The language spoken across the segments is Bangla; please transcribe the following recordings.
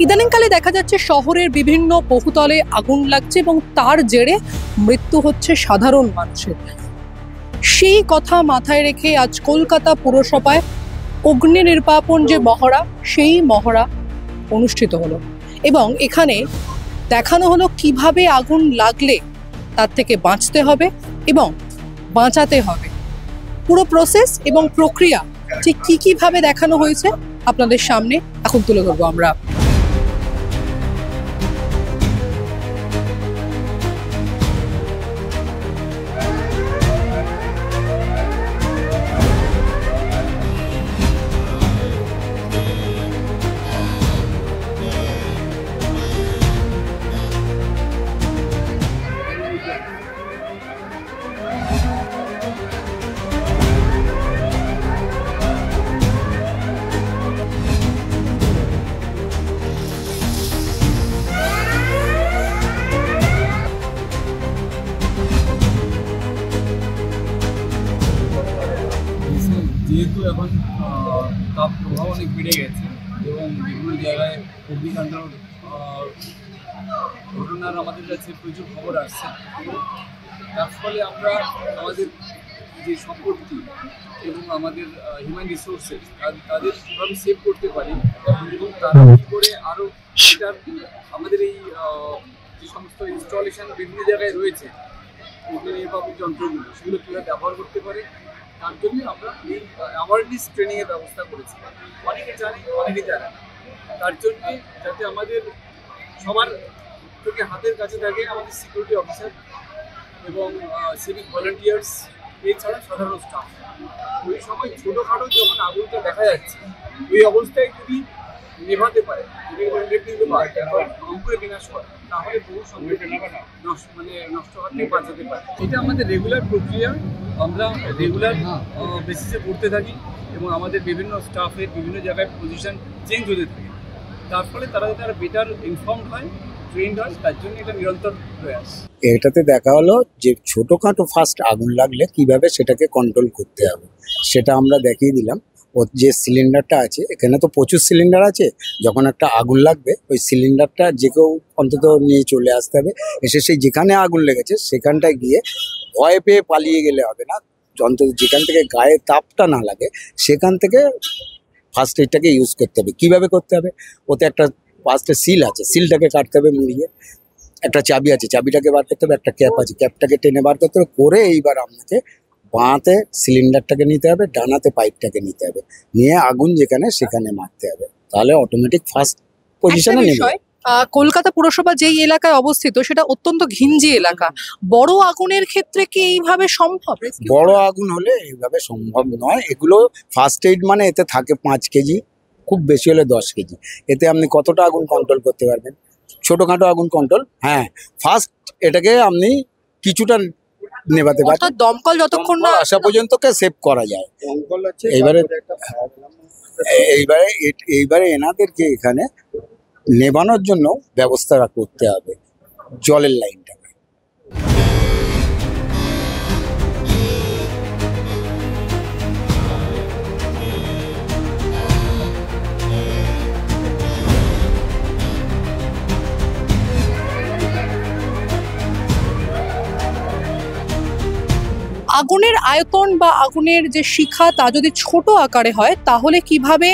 ইদানিংকালে দেখা যাচ্ছে শহরের বিভিন্ন বহুতলে আগুন লাগছে এবং তার জেরে মৃত্যু হচ্ছে সাধারণ মানুষের। সেই কথা মাথায় রেখে আজ কলকাতা পুরসভায় অগ্নি নির্বাপন যে মহড়া, সেই মহড়া অনুষ্ঠিত হলো এবং এখানে দেখানো হলো কিভাবে আগুন লাগলে তার থেকে বাঁচতে হবে এবং বাঁচাতে হবে। পুরো প্রসেস এবং প্রক্রিয়া ঠিক কিভাবে দেখানো হয়েছে আপনাদের সামনে এখন তুলে ধরবো আমরা। যেহেতু এখন তাপ প্রভাব অনেক বেড়ে গেছে এবং বিভিন্ন জায়গায় অগ্নিকাণ্ড ঘটনার আমাদের কাছে প্রচুর খবর আসছে, তার ফলে আমরা আমাদের যে সম্পত্তি এবং আমাদের হিউম্যান রিসোর্সেস তাদের কীভাবে সেভ করতে পারি এবং তারা কী করে আরও সেটার আমাদের এই যে সমস্ত ইনস্টলেশন বিভিন্ন জায়গায় রয়েছে অগ্নি নির্বাপক যন্ত্রগুলো, সেগুলো কীভাবে ব্যবহার করতে পারে, তার জন্য আমরা এই অ্যাওয়ারনেস ট্রেনিংয়ের ব্যবস্থা করেছি। অনেকে জানে, অনেকে জানে না, তার জন্যে যাতে আমাদের সবার থেকে হাতের কাছে থাকে আমাদের সিকিউরিটি অফিসার এবং সিভিক ভলেন্টিয়ার্স, এছাড়া সাধারণ স্টাফ। ওই সময় ছোটোখাটো যখন আগুনটা দেখা যাচ্ছে, ওই অবস্থায় যদি নেভাতে পারে, করে বিনাশ করে, তাহলে বহু সম্পত্তি নষ্ট হতে বাঁচাতে পারে। এটা আমাদের রেগুলার প্রক্রিয়া, আমরা রেগুলার বেসিসে করতে থাকি এবং আমাদের বিভিন্ন স্টাফের বিভিন্ন জায়গায় পজিশন চেঞ্জ হতে থাকে। তার ফলে তারা বেটার ইনফর্মড হয়, ট্রেন্ড হয়, তার জন্য এটা নিরন্তর প্রয়াস। এটাতে দেখা হলো যে ছোটোখাটো ফার্স্ট আগুন লাগলে কিভাবে সেটাকে কন্ট্রোল করতে হবে, সেটা আমরা দেখিয়ে দিলাম। ওর যে সিলিন্ডারটা আছে, এখানে তো প্রচুর সিলিন্ডার আছে, যখন একটা আগুন লাগবে ওই সিলিন্ডারটা যে কেউ অন্তত নিয়ে চলে আসতে হবে। এসে সেই যেখানে আগুন লেগেছে সেখানটায় গিয়ে ভয় পেয়ে পালিয়ে গেলে হবে না, অন্তত যেখান থেকে গায়ে তাপটা না লাগে সেখান থেকে ফার্স্ট এডটাকে ইউজ করতে হবে। কীভাবে করতে হবে, ওতে একটা ফার্স্টে সিল আছে, সিলটাকে কাটতে হবে মুড়িয়ে, একটা চাবি আছে, চাবিটাকে বার করতে হবে, একটা ক্যাপ আছে, ক্যাপটাকে টেনে বার করতে হবে করে এইবার আপনাকে বাঁতে সিলিন্ডারটাকে নিতে হবে, ডানাতে পাইপটাকে নিতে হবে, নিয়ে আগুন যেখানে সেখানে মারতে হবে, তাহলে অটোমেটিক ফার্স্ট পজিশনে নেবে। কলকাতা পুরসভা যেই এলাকায় অবস্থিত সেটা অত্যন্ত ঘিঞ্জি এলাকা, বড় আগুনের ক্ষেত্রে কি এইভাবে সম্ভব? বড় আগুন হলে এইভাবে সম্ভব নয়। এগুলো ফার্স্ট এইড মানে এতে থাকে 5 কেজি, খুব বেশি হলে 10 কেজি। এতে আপনি কতটা আগুন কন্ট্রোল করতে পারবেন? ছোটোখাটো আগুন কন্ট্রোল, হ্যাঁ, ফার্স্ট এটাকে আপনি কিছুটা নেভাতে পারেন, দমকল যতক্ষণ না আসা পর্যন্ত সেভ করা যায়। এইবারে এনাদেরকে এখানে নেভানোর জন্য ব্যবস্থা করতে হবে জলের লাইনটা। আগুনের আয়তন বা আগুনের যে শিখা তা যদি ছোট আকারে হয় তাহলে কিভাবে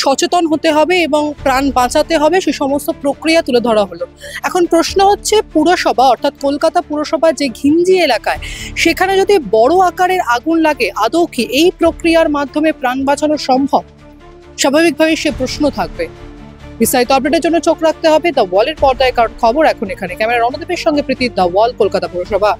সচেতন হতে হবে এবং প্রাণ বাঁচাতে হবে সে সমস্ত প্রক্রিয়া তুলে ধরা হলো। এখন প্রশ্ন হচ্ছে, পুরসভা অর্থাৎ কলকাতা পুরসভা যে ঘিঞ্জি এলাকায়, সেখানে যদি বড় আকারের আগুন লাগে আদৌ কি এই প্রক্রিয়ার মাধ্যমে প্রাণ বাঁচানো সম্ভব? স্বাভাবিকভাবে সে প্রশ্ন থাকবে। বিস্তারিত আপডেটের জন্য চোখ রাখতে হবে দ্য ওয়ালের পর্দায়, কারণ খবর এখন এখানে। ক্যামেরা রণদীপের সঙ্গে প্রীতি, দ্য ওয়াল, কলকাতা পুরসভা।